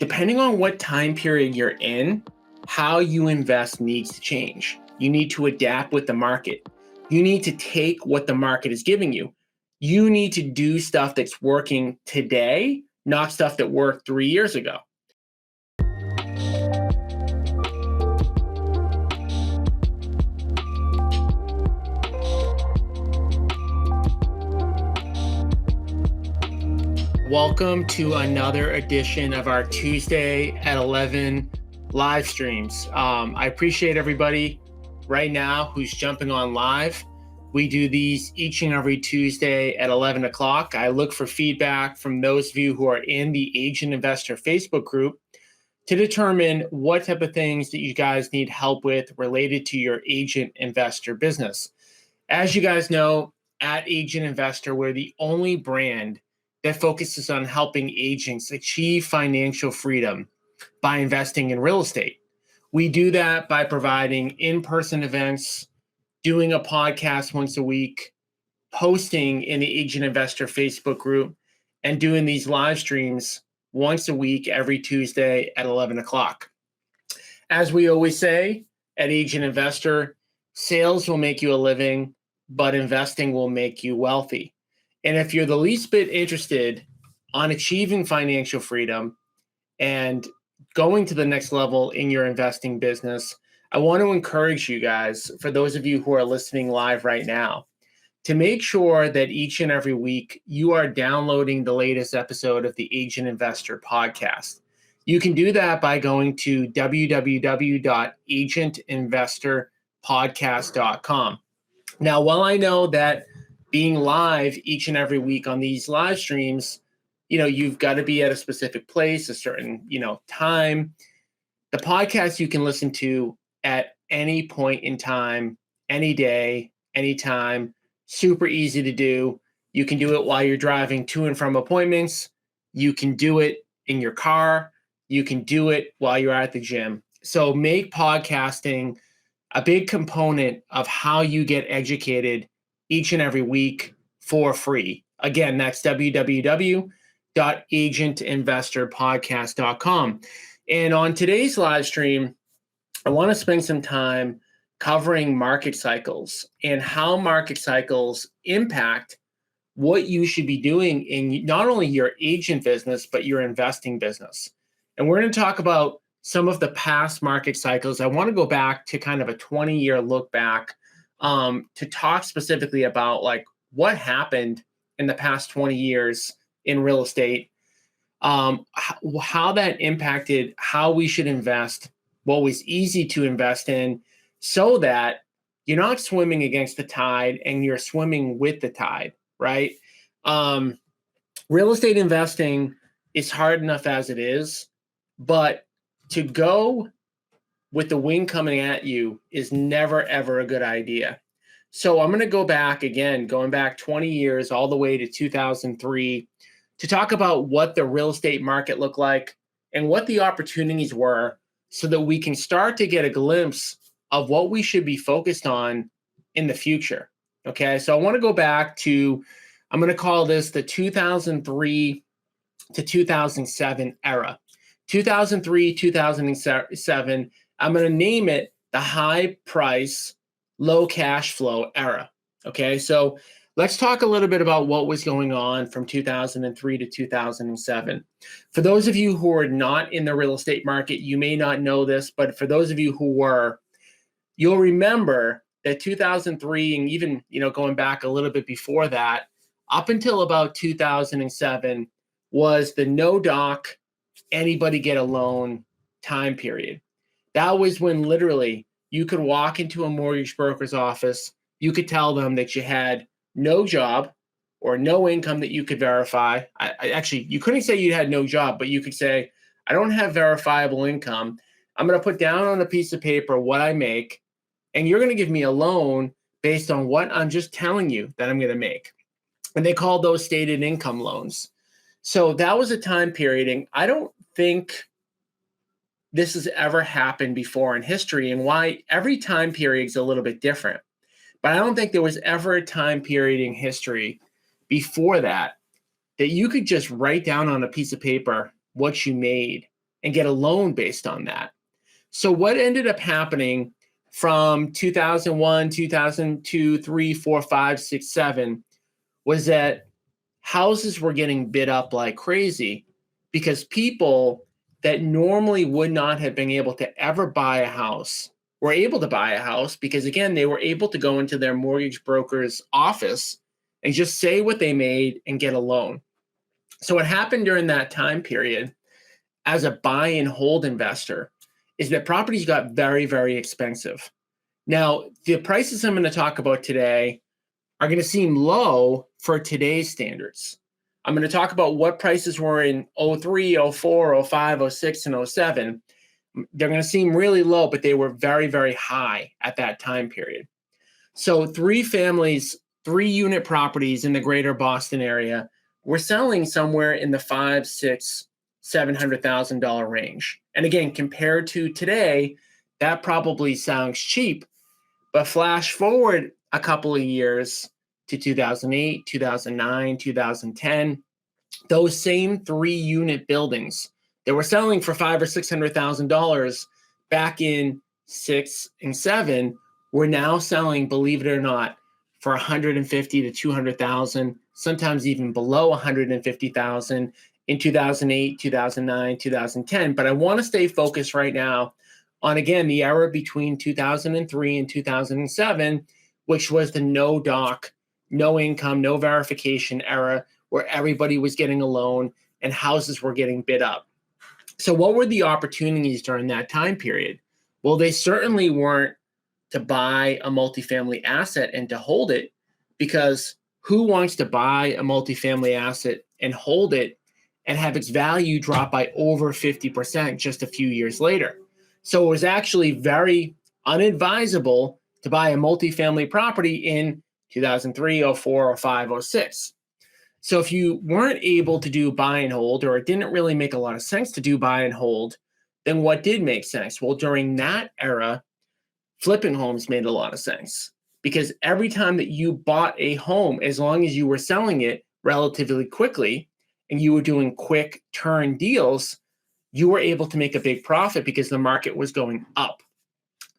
Depending on what time period you're in, how you invest needs to change. You need to adapt with the market. You need to take what the market is giving you. You need to do stuff that's working today, not stuff that worked 3 years ago. Welcome to another edition of our Tuesday at 11 live streams. I appreciate everybody right now who's jumping on live. We do these each and every Tuesday at 11 o'clock. I look for feedback from those of you who are in the Agent Investor Facebook group to determine what type of things that you guys need help with related to your agent investor business. As you guys know, at Agent Investor, we're the only brand that focuses on helping agents achieve financial freedom by investing in real estate. We do that by providing in-person events, doing a podcast once a week, posting in the Agent Investor Facebook group, and doing these live streams once a week every Tuesday at 11 o'clock. As we always say at Agent Investor, sales will make you a living, but investing will make you wealthy. And if you're the least bit interested on achieving financial freedom and going to the next level in your investing business, I want to encourage you guys, for those of you who are listening live right now, to make sure that each and every week you are downloading the latest episode of the Agent Investor podcast. You can do that by going to www.agentinvestorpodcast.com. Now, while I know that being live each and every week on these live streams, you've got to be at a specific place, a certain, time. The podcast you can listen to at any point in time, any day, anytime, super easy to do. You can do it while you're driving to and from appointments. You can do it in your car. You can do it while you're at the gym. So make podcasting a big component of how you get educated each and every week for free. Again, that's www.agentinvestorpodcast.com. And on today's live stream, I want to spend some time covering market cycles and how market cycles impact what you should be doing in not only your agent business, but your investing business. And we're going to talk about some of the past market cycles. I want to go back to kind of a 20-year look back to talk specifically about like what happened in the past 20 years in real estate, how that impacted how we should invest, what was easy to invest in, so that you're not swimming against the tide and you're swimming with the tide, right? Real estate investing is hard enough as it is, but to go with the wind coming at you is never, ever a good idea. So I'm going to go back again, going back 20 years, all the way to 2003, to talk about what the real estate market looked like and what the opportunities were so that we can start to get a glimpse of what we should be focused on in the future. Okay, so I want to go back to, I'm going to call this the 2003 to 2007 era. 2003, 2007, I'm going to name it the high price, low cash flow era. Okay, so let's talk a little bit about what was going on from 2003 to 2007. For those of you who are not in the real estate market, you may not know this, but for those of you who were, you'll remember that 2003 and even, going back a little bit before that, up until about 2007 was the no doc, anybody get a loan time period. That was when literally you could walk into a mortgage broker's office, you could tell them that you had no job or no income that you could verify. Actually, you couldn't say you had no job, but you could say, I don't have verifiable income. I'm going to put down on a piece of paper what I make, and you're going to give me a loan based on what I'm just telling you that I'm going to make. And they called those stated income loans. So that was a time period, and I don't think this has ever happened before in history, and why every time period is a little bit different. But I don't think there was ever a time period in history before that you could just write down on a piece of paper what you made and get a loan based on that. So what ended up happening from 2001, 2002, 3, 4, 5, 6, 7 was that houses were getting bid up like crazy because people that normally would not have been able to ever buy a house were able to buy a house because, again, they were able to go into their mortgage broker's office and just say what they made and get a loan. So what happened during that time period as a buy and hold investor is that properties got very, very expensive. Now, the prices I'm going to talk about today are going to seem low for today's standards. I'm going to talk about what prices were in 03, 04, 05, 06, and 07. They're going to seem really low, but they were very, very high at that time period. So 3 families, 3-unit properties in the greater Boston area were selling somewhere in the $500,000, $600,000, $700,000 range. And again, compared to today, that probably sounds cheap. But flash forward a couple of years to 2008, 2009, 2010, those same 3-unit buildings that were selling for $500,000 or $600,000 back in 6 and 7 were now selling, believe it or not, for 150 to 200,000, sometimes even below 150,000 in 2008, 2009, 2010. But I want to stay focused right now on, again, the era between 2003 and 2007, which was the no doc, no income, no verification era, where everybody was getting a loan and houses were getting bid up. So what were the opportunities during that time period? Well, they certainly weren't to buy a multifamily asset and to hold it, because who wants to buy a multifamily asset and hold it and have its value drop by over 50% just a few years later? So it was actually very unadvisable to buy a multifamily property in 2003, 04, 05, 06. So if you weren't able to do buy and hold, or it didn't really make a lot of sense to do buy and hold, then what did make sense? Well, during that era, flipping homes made a lot of sense, because every time that you bought a home, as long as you were selling it relatively quickly and you were doing quick turn deals, you were able to make a big profit because the market was going up.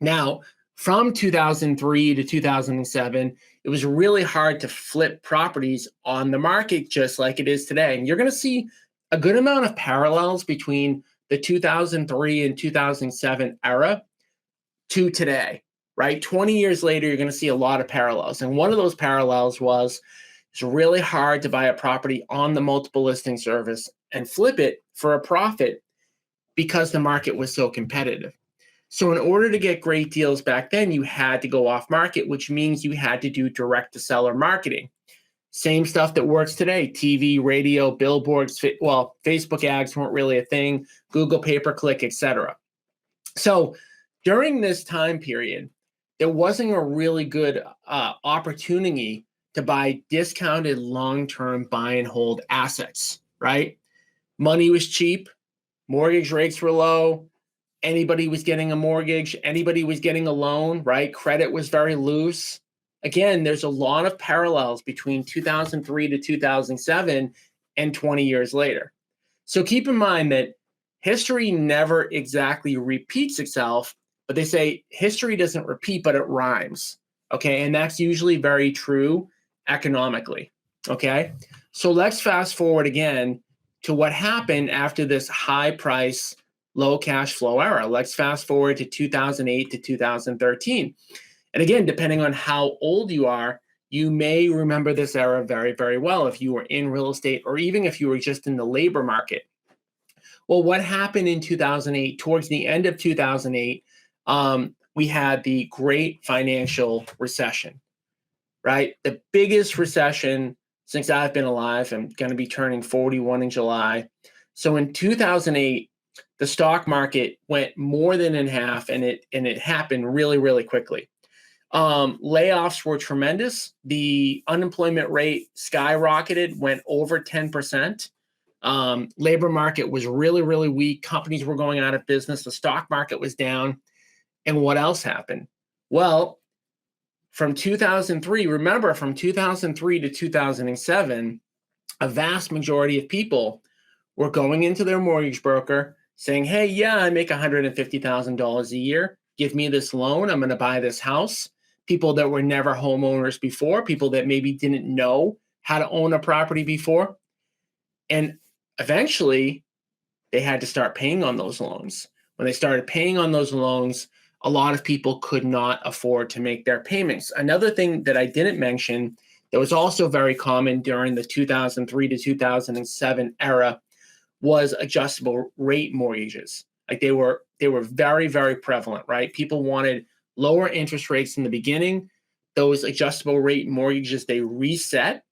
Now, from 2003 to 2007, it was really hard to flip properties on the market just like it is today. And you're going to see a good amount of parallels between the 2003 and 2007 era to today, right? 20 years later, you're going to see a lot of parallels. And one of those parallels was it's really hard to buy a property on the multiple listing service and flip it for a profit because the market was so competitive. So in order to get great deals back then, you had to go off market, which means you had to do direct to seller marketing. Same stuff that works today: TV, radio, billboards. Well, Facebook ads weren't really a thing, Google pay-per-click, etc. So during this time period, there wasn't a really good opportunity to buy discounted long-term buy and hold assets, right? Money was cheap, mortgage rates were low, anybody was getting a mortgage, anybody was getting a loan, right? Credit was very loose. Again, there's a lot of parallels between 2003 to 2007 and 20 years later. So keep in mind that history never exactly repeats itself, but they say history doesn't repeat, but it rhymes, okay? And that's usually very true economically, okay? So let's fast forward again to what happened after this high price, low cash flow era. Let's fast forward to 2008 to 2013. And again, depending on how old you are, you may remember this era very, very well if you were in real estate, or even if you were just in the labor market. Well, what happened in 2008, towards the end of 2008, we had the great financial recession, right? The biggest recession since I've been alive. I'm going to be turning 41 in July. So in 2008, the stock market went more than in half, and it happened really, really quickly. Layoffs were tremendous. The unemployment rate skyrocketed, went over 10%. Labor market was really, really weak. Companies were going out of business. The stock market was down. And what else happened? Well, from 2003, remember, from 2003 to 2007, a vast majority of people were going into their mortgage broker, saying, hey, yeah, I make $150,000 a year. Give me this loan. I'm going to buy this house. People that were never homeowners before, people that maybe didn't know how to own a property before. And eventually, they had to start paying on those loans. When they started paying on those loans, a lot of people could not afford to make their payments. Another thing that I didn't mention that was also very common during the 2003 to 2007 era was adjustable rate mortgages. Like they were very, very prevalent, right? People wanted lower interest rates in the beginning. Those adjustable rate mortgages, they reset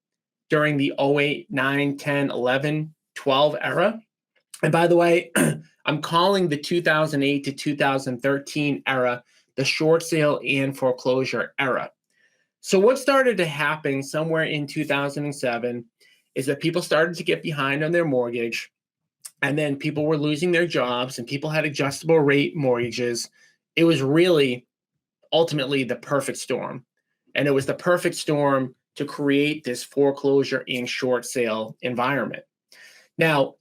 during the 08, 9, 10, 11, 12 era. And by the way, I'm calling the 2008 to 2013 era the short sale and foreclosure era. So what started to happen somewhere in 2007 is that people started to get behind on their mortgage, and then people were losing their jobs and people had adjustable rate mortgages. It was really ultimately the perfect storm. And it was the perfect storm to create this foreclosure and short sale environment. Now,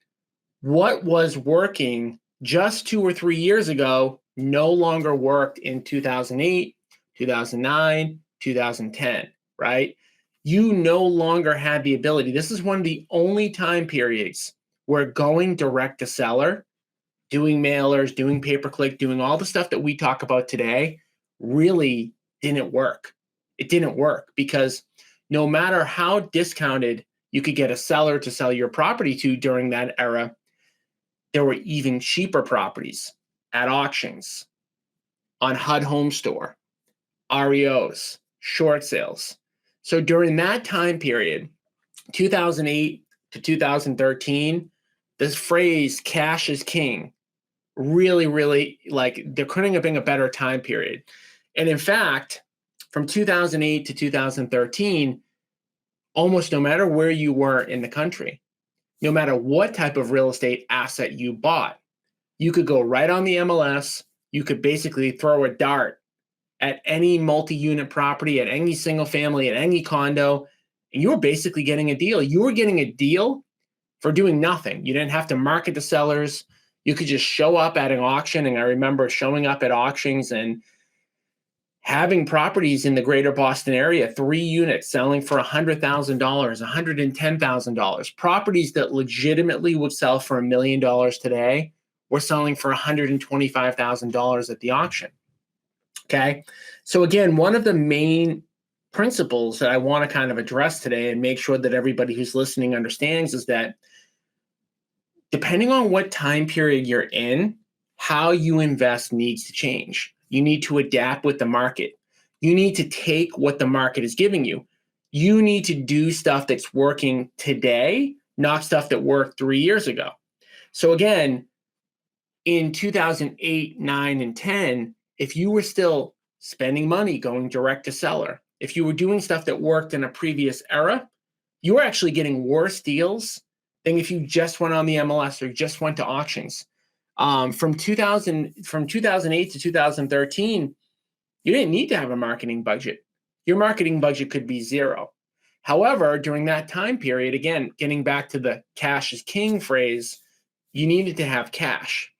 what was working just 2 or 3 years ago no longer worked in 2008, 2009, 2010, right? You no longer had the ability. This is one of the only time periods where going direct to seller, doing mailers, doing pay-per-click, doing all the stuff that we talk about today really didn't work. It didn't work because no matter how discounted you could get a seller to sell your property to during that era, there were even cheaper properties at auctions, on HUD Home Store, REOs, short sales. So during that time period, 2008 to 2013, this phrase cash is king really, really, like, there couldn't have been a better time period. And in fact, from 2008 to 2013, almost no matter where you were in the country, no matter what type of real estate asset you bought, you could go right on the MLS. You could basically throw a dart at any multi-unit property, at any single family, at any condo, and you were basically getting a deal. You were getting a deal for doing nothing. You didn't have to market to sellers. You could just show up at an auction. And I remember showing up at auctions and having properties in the greater Boston area, 3 units selling for $100,000, $110,000. Properties that legitimately would sell for $1 million today were selling for $125,000 at the auction. Okay. So again, one of the main principles that I want to kind of address today and make sure that everybody who's listening understands is that depending on what time period you're in, how you invest needs to change. You need to adapt with the market. You need to take what the market is giving you. You need to do stuff that's working today, not stuff that worked 3 years ago. So again, in 2008, 9, and 10, if you were still spending money going direct to seller, if you were doing stuff that worked in a previous era, you were actually getting worse deals than if you just went on the MLS or just went to auctions. From 2008 to 2013, you didn't need to have a marketing budget. Your marketing budget could be zero. However, during that time period, again, getting back to the cash is king phrase, you needed to have cash.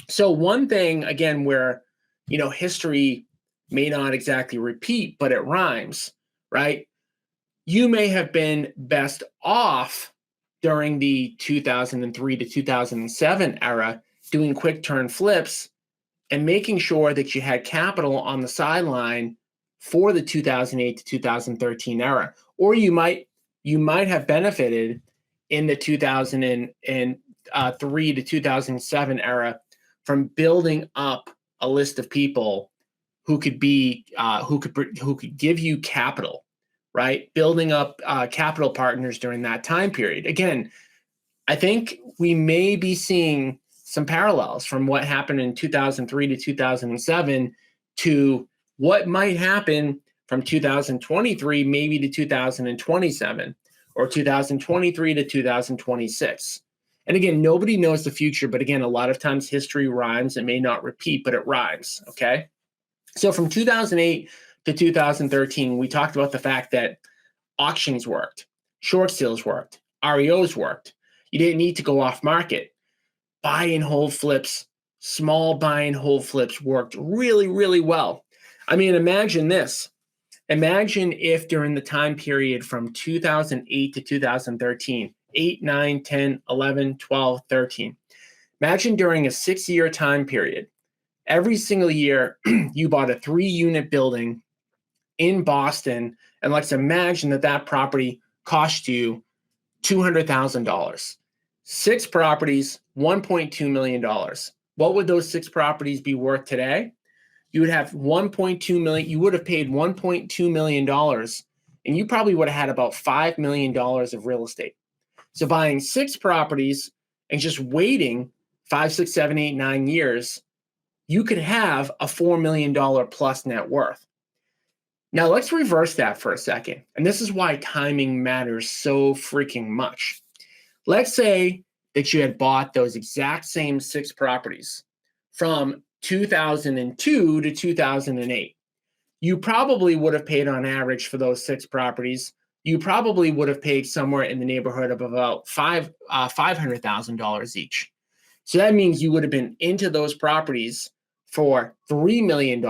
So one thing, again, where, history may not exactly repeat, but it rhymes, right? You may have been best off during the 2003 to 2007 era doing quick turn flips and making sure that you had capital on the sideline for the 2008 to 2013 era. Or you might have benefited in the 2003 to 2007 era from building up a list of people who could give you capital, right? Building up capital partners during that time period. Again, I think we may be seeing some parallels from what happened in 2003 to 2007 to what might happen from 2023 maybe to 2027 or 2023 to 2026. And again, nobody knows the future, but again, a lot of times history rhymes. It may not repeat, but it rhymes, okay? So from 2008 to 2013, we talked about the fact that auctions worked, short sales worked, REOs worked. You didn't need to go off market. buy and hold flips, small buy and hold flips worked really, really well. I mean, imagine this. Imagine if during the time period from 2008 to 2013, 8, 9, 10, 11, 12, 13, imagine during a 6-year time period, every single year you bought a 3-unit building in Boston, and let's imagine that that property cost you $200,000. 6 properties, $1.2 million. What would those 6 properties be worth today? You would have 1.2 million. You would have paid $1.2 million, and you probably would have had about $5 million of real estate. So buying 6 properties and just waiting 5, 6, 7, 8, 9 years, you could have a $4 million plus net worth. Now let's reverse that for a second. And this is why timing matters so freaking much. Let's say that you had bought those exact same 6 properties from 2002 to 2008. You probably would have paid on average for those 6 properties. You probably would have paid somewhere in the neighborhood of about $500,000 each. So that means you would have been into those properties for $3 million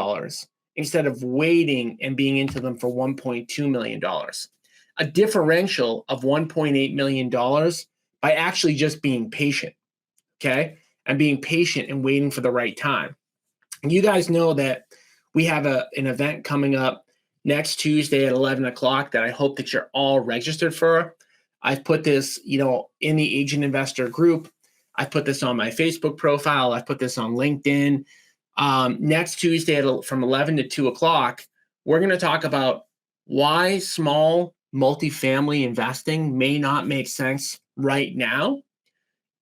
instead of waiting and being into them for $1.2 million. A differential of $1.8 million by actually just being patient, okay? And being patient and waiting for the right time. You guys know that we have an event coming up next Tuesday at 11 o'clock that I hope that you're all registered for. I've put this, in the Agent Investor group. I put this on my Facebook profile. I've put this on LinkedIn. Next Tuesday from 11 to 2 o'clock, we're going to talk about why small multifamily investing may not make sense right now,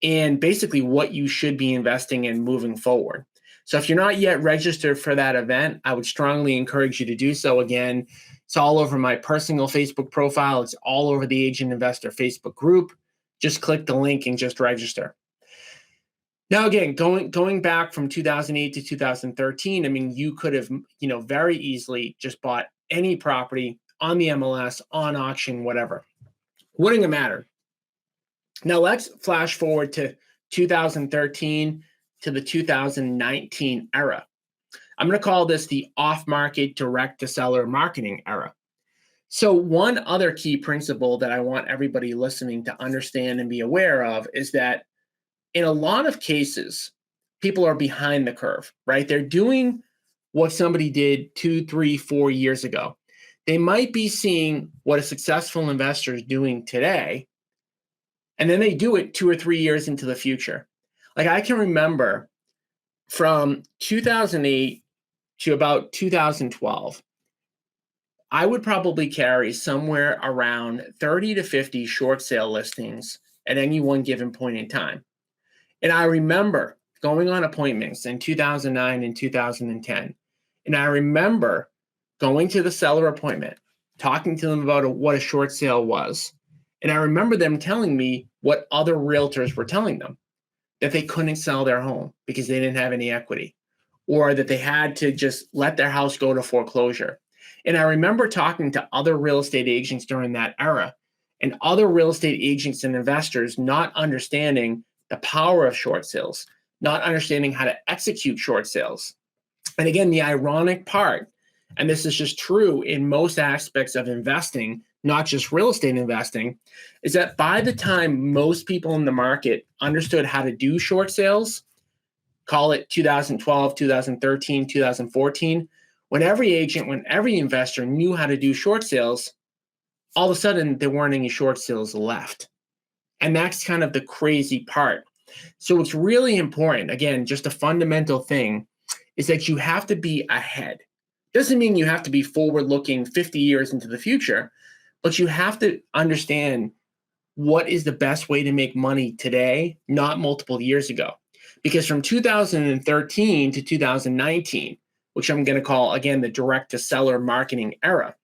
and basically what you should be investing in moving forward. So if you're not yet registered for that event, I would strongly encourage you to do so. Again, it's all over my personal Facebook profile. It's all over the Agent Investor Facebook group. Just click the link and just register. Now, again, going back from 2008 to 2013, I mean, you could have, very easily just bought any property on the MLS, on auction, whatever. Wouldn't have mattered. Now, let's flash forward to 2013 to the 2019 era. I'm going to call this the off-market direct-to-seller marketing era. So one other key principle that I want everybody listening to understand and be aware of is that in a lot of cases, people are behind the curve, right? They're doing what somebody did 2, 3, 4 years ago. They might be seeing what a successful investor is doing today, and then they do it 2 or 3 years into the future. Like I can remember from 2008 to about 2012, I would probably carry somewhere around 30 to 50 short sale listings at any one given point in time. And I remember going on appointments in 2009 and 2010. And I remember going to the seller appointment, talking to them about what a short sale was. And I remember them telling me what other realtors were telling them, that they couldn't sell their home because they didn't have any equity, or that they had to just let their house go to foreclosure. And I remember talking to other real estate agents during that era, and other real estate agents and investors not understanding the power of short sales, not understanding how to execute short sales. And again, the ironic part, and this is just true in most aspects of investing, not just real estate investing, is that by the time most people in the market understood how to do short sales, call it 2012, 2013, 2014, when every agent, when every investor knew how to do short sales, all of a sudden there weren't any short sales left. And that's kind of the crazy part. So it's really important, again, just a fundamental thing is that you have to be ahead. Doesn't mean you have to be forward-looking 50 years into the future, but you have to understand what is the best way to make money today, not multiple years ago. Because from 2013 to 2019, which I'm going to call, again, the direct-to-seller marketing era,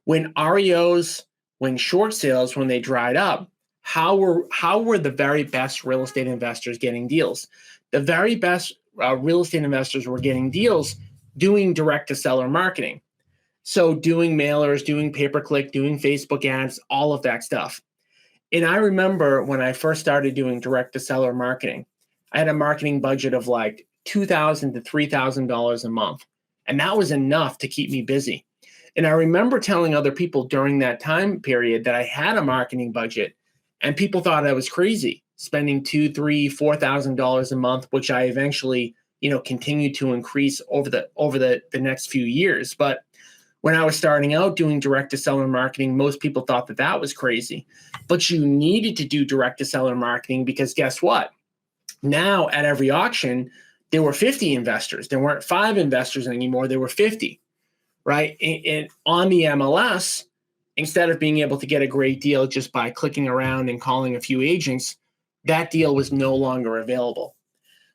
when REOs, when short sales, when they dried up, how were the very best real estate investors getting deals? The very best real estate investors were getting deals doing direct-to-seller marketing. So doing mailers, doing pay-per-click, doing Facebook ads, all of that stuff. And I remember when I first started doing direct-to-seller marketing, I had a marketing budget of like $2,000 to $3,000 a month. And that was enough to keep me busy. And I remember telling other people during that time period that I had a marketing budget, and people thought I was crazy spending $2,000, $3,000, $4,000 a month, which I eventually, continued to increase over the next few years. But when I was starting out doing direct to seller marketing, most people thought that was crazy. But you needed to do direct to seller marketing because guess what? Now at every auction, there were 50 investors. There weren't 5 investors anymore. There were 50, right? And on the MLS, instead of being able to get a great deal just by clicking around and calling a few agents, that deal was no longer available.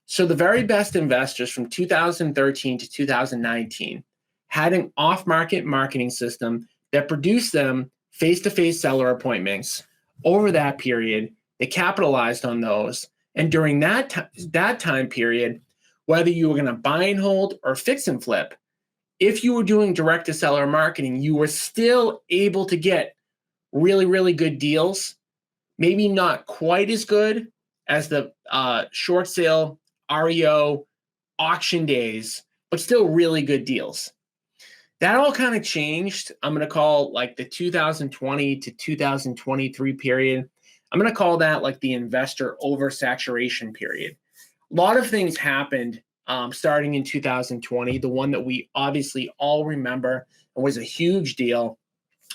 So the very best investors from 2013 to 2019 had an off-market marketing system that produced them face-to-face seller appointments over that period. They capitalized on those. And during that time period, whether you were going to buy and hold or fix and flip, if you were doing direct to seller marketing, you were still able to get really, really good deals. Maybe not quite as good as the short sale, REO, auction days, but still really good deals. That all kind of changed. I'm going to call like the 2020 to 2023 period. I'm going to call that like the investor oversaturation period. A lot of things happened starting in 2020. The one that we obviously all remember and was a huge deal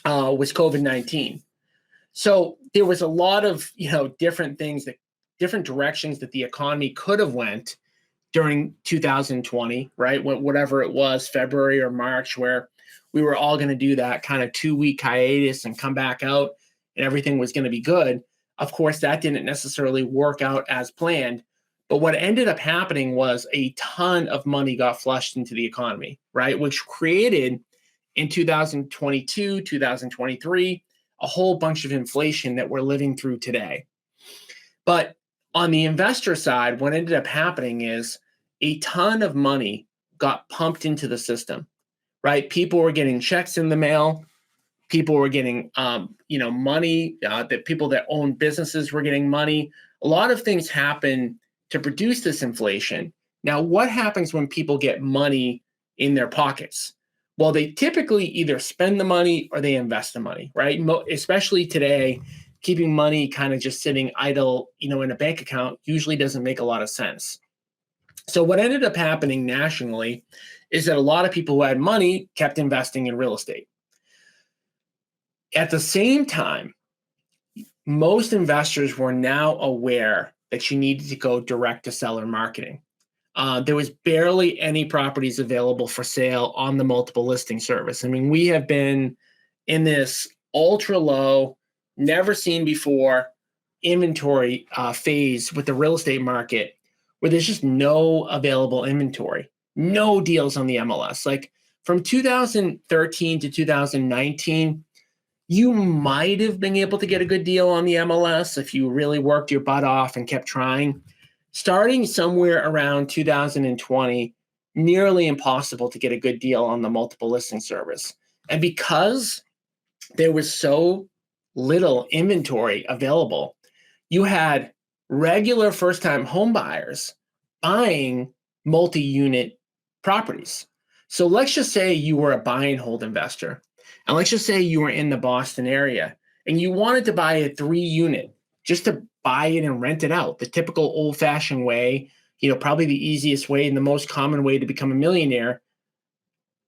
was COVID-19. So there was a lot of different things, different directions that the economy could have went during 2020, right? Whatever it was, February or March, where we were all going to do that kind of 2-week hiatus and come back out and everything was going to be good. Of course, that didn't necessarily work out as planned. But what ended up happening was a ton of money got flushed into the economy, right? Which created in 2022, 2023, a whole bunch of inflation that we're living through today. But on the investor side, what ended up happening is a ton of money got pumped into the system, right? People were getting checks in the mail. People were getting, money. That people that own businesses were getting money. A lot of things happen to produce this inflation. Now, what happens when people get money in their pockets? Well, they typically either spend the money or they invest the money, right? Especially today, keeping money kind of just sitting idle, in a bank account usually doesn't make a lot of sense. So what ended up happening nationally is that a lot of people who had money kept investing in real estate. At the same time, most investors were now aware that you needed to go direct to seller marketing. There was barely any properties available for sale on the multiple listing service. I mean, we have been in this ultra low, never seen before inventory phase with the real estate market where there's just no available inventory, no deals on the MLS. Like from 2013 to 2019, you might have been able to get a good deal on the MLS if you really worked your butt off and kept trying. Starting somewhere around 2020, nearly impossible to get a good deal on the multiple listing service. And because there was so little inventory available, you had regular first-time home buyers buying multi-unit properties. So let's just say you were a buy and hold investor. And let's just say you were in the Boston area and you wanted to buy a 3-unit just to buy it and rent it out, the typical old-fashioned way, probably the easiest way and the most common way to become a millionaire.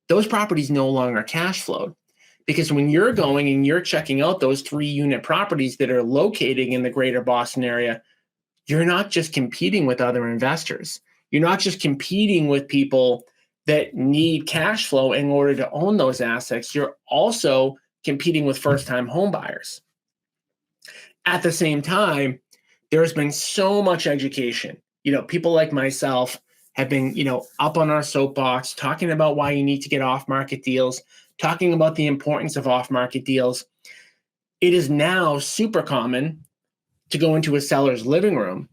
Those properties no longer cash flowed. Because when you're going and you're checking out those 3-unit properties that are located in the greater Boston area, you're not just competing with other investors. You're not just competing with people that need cash flow in order to own those assets. You're also competing with first-time home buyers. At the same time, there's been so much education. People like myself have been, up on our soapbox talking about why you need to get off-market deals, talking about the importance of off-market deals. It is now super common to go into a seller's living room,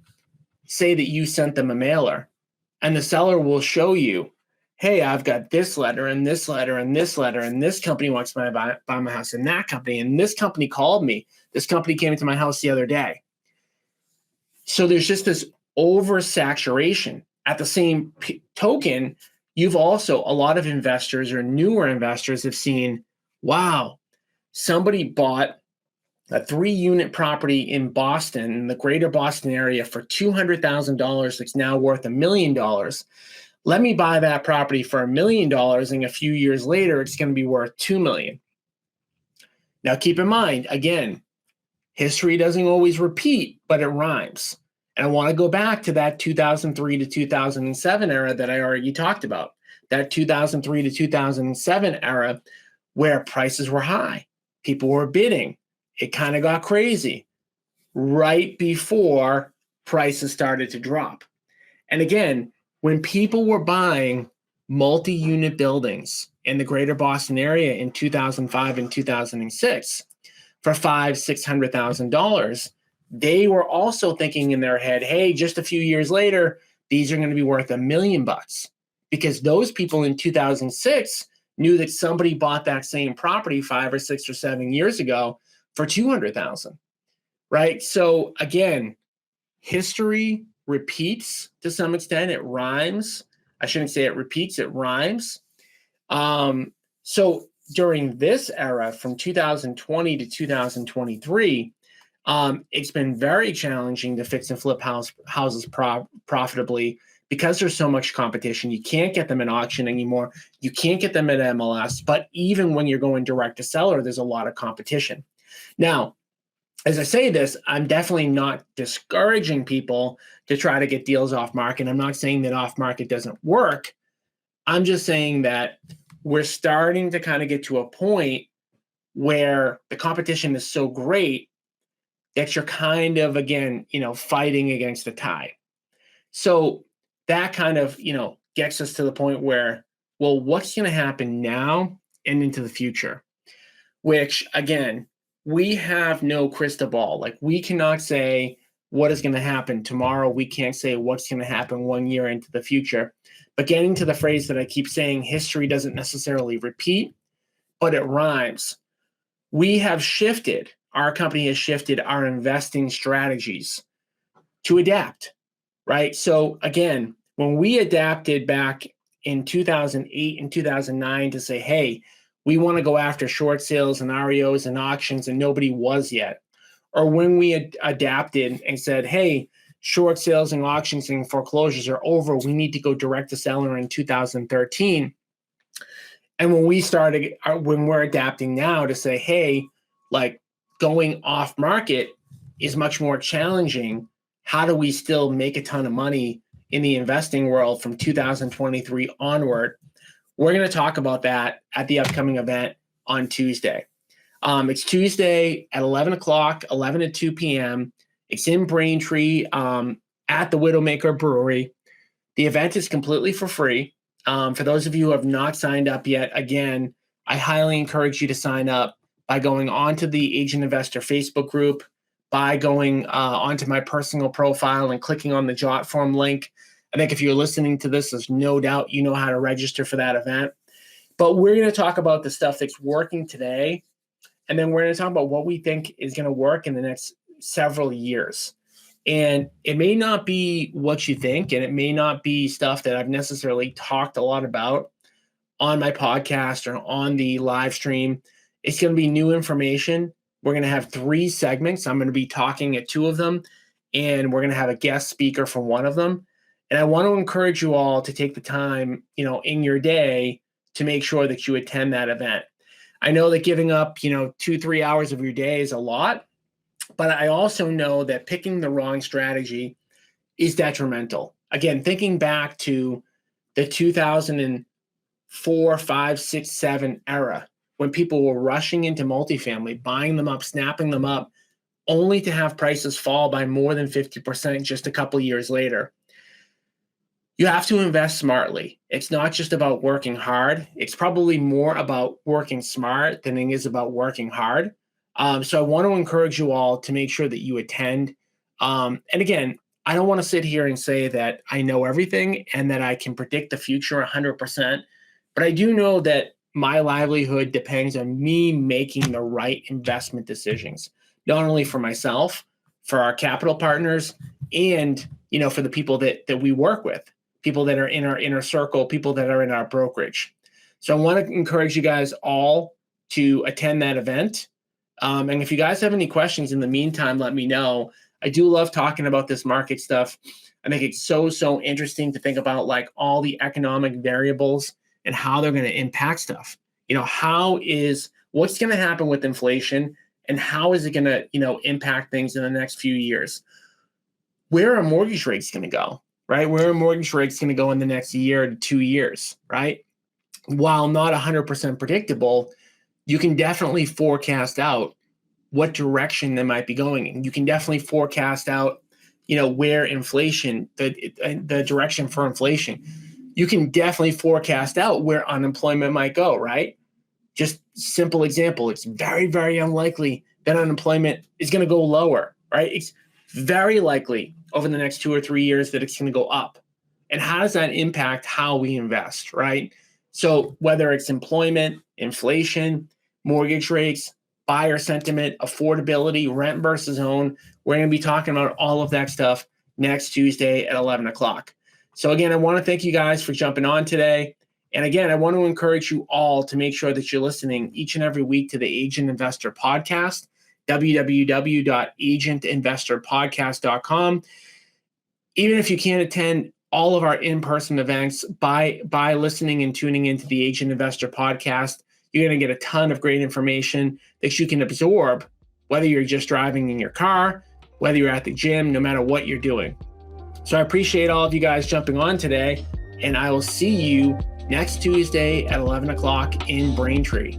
say that you sent them a mailer, and the seller will show you, hey, I've got this letter and this letter and this letter, and this company wants to buy my house, and that company, and this company called me. This company came into my house the other day. So there's just this oversaturation. At the same token, you've also, a lot of investors or newer investors have seen, wow, somebody bought a 3-unit property in Boston, in the greater Boston area, for $200,000 that's now worth $1 million. Let me buy that property for $1 million, and a few years later, it's going to be worth $2 million. Now, keep in mind, again, history doesn't always repeat, but it rhymes. And I want to go back to that 2003 to 2007 era that I already talked about, that 2003 to 2007 era where prices were high. People were bidding. It kind of got crazy right before prices started to drop. And again, when people were buying multi-unit buildings in the greater Boston area in 2005 and 2006 for $500,000-$600,000, they were also thinking in their head, hey, just a few years later, these are going to be worth $1 million, because those people in 2006 knew that somebody bought that same property 5 or 6 or 7 years ago for $200,000, right? So again, history repeats to some extent. It rhymes. I shouldn't say it repeats, it rhymes. So during this era, from 2020 to 2023, it's been very challenging to fix and flip houses profitably because there's so much competition. You can't get them in auction anymore. You can't get them at MLS. But even when you're going direct to seller, there's a lot of competition. Now, as I say this, I'm definitely not discouraging people to try to get deals off market. I'm not saying that off market doesn't work. I'm just saying that we're starting to kind of get to a point where the competition is so great that you're kind of, again, fighting against the tide. So that kind of, gets us to the point where, well, what's going to happen now and into the future? Which, again, we have no crystal ball. Like, we cannot say what is going to happen tomorrow. We can't say what's going to happen 1 year into the future. But getting to the phrase that I keep saying, history doesn't necessarily repeat, but it rhymes. We have shifted, our company has shifted our investing strategies to adapt, right? So again, when we adapted back in 2008 and 2009 to say, hey, we want to go after short sales and REOs and auctions, and nobody was yet. Or when we adapted and said, hey, short sales and auctions and foreclosures are over, we need to go direct to seller in 2013. And when we're adapting now to say, hey, like, going off market is much more challenging. How do we still make a ton of money in the investing world from 2023 onward? We're going to talk about that at the upcoming event on Tuesday. It's Tuesday at 11 o'clock, 11 to 2 p.m. It's in Braintree at the Widowmaker Brewery. The event is completely for free. For those of you who have not signed up yet, again, I highly encourage you to sign up by going onto the Agent Investor Facebook group, by going onto my personal profile and clicking on the Jot Form link. I think if you're listening to this, there's no doubt you know how to register for that event. But we're going to talk about the stuff that's working today, and then we're going to talk about what we think is going to work in the next several years. And it may not be what you think, and it may not be stuff that I've necessarily talked a lot about on my podcast or on the live stream. It's going to be new information. We're going to have 3 segments. I'm going to be talking at 2 of them, and we're going to have a guest speaker for 1 of them. And I want to encourage you all to take the time, in your day to make sure that you attend that event. I know that giving up, 2-3 hours of your day is a lot, but I also know that picking the wrong strategy is detrimental. Again, thinking back to the 2004, 5, 6, 7 era, when people were rushing into multifamily, buying them up, snapping them up, only to have prices fall by more than 50% just a couple years later. You have to invest smartly. It's not just about working hard. It's probably more about working smart than it is about working hard. So I want to encourage you all to make sure that you attend. And again, I don't want to sit here and say that I know everything and that I can predict the future 100%, but I do know that my livelihood depends on me making the right investment decisions, not only for myself, for our capital partners, and for the people that we work with, people that are in our inner circle, people that are in our brokerage. So I want to encourage you guys all to attend that event. And if you guys have any questions in the meantime, let me know. I do love talking about this market stuff. I think it's so interesting to think about like all the economic variables and how they're going to impact stuff. What's going to happen with inflation, and how is it going to impact things in the next few years? Where are mortgage rates going to go, right? Where are mortgage rates going to go in the next year to 2 years, right? While not 100% predictable, you can definitely forecast out what direction they might be going in. You can definitely forecast out, where inflation, the direction for inflation. You can definitely forecast out where unemployment might go, right? Just simple example, it's very, very unlikely that unemployment is going to go lower, right? It's very likely over the next 2 or 3 years that it's going to go up. And how does that impact how we invest, right? So whether it's employment, inflation, mortgage rates, buyer sentiment, affordability, rent versus own, we're going to be talking about all of that stuff next Tuesday at 11 o'clock. So again, I want to thank you guys for jumping on today. And again, I want to encourage you all to make sure that you're listening each and every week to the Agent Investor Podcast, www.agentinvestorpodcast.com. Even if you can't attend all of our in-person events, by listening and tuning into the Agent Investor Podcast, you're going to get a ton of great information that you can absorb, whether you're just driving in your car, whether you're at the gym, no matter what you're doing. So I appreciate all of you guys jumping on today, and I will see you next Tuesday at 11 o'clock in Braintree.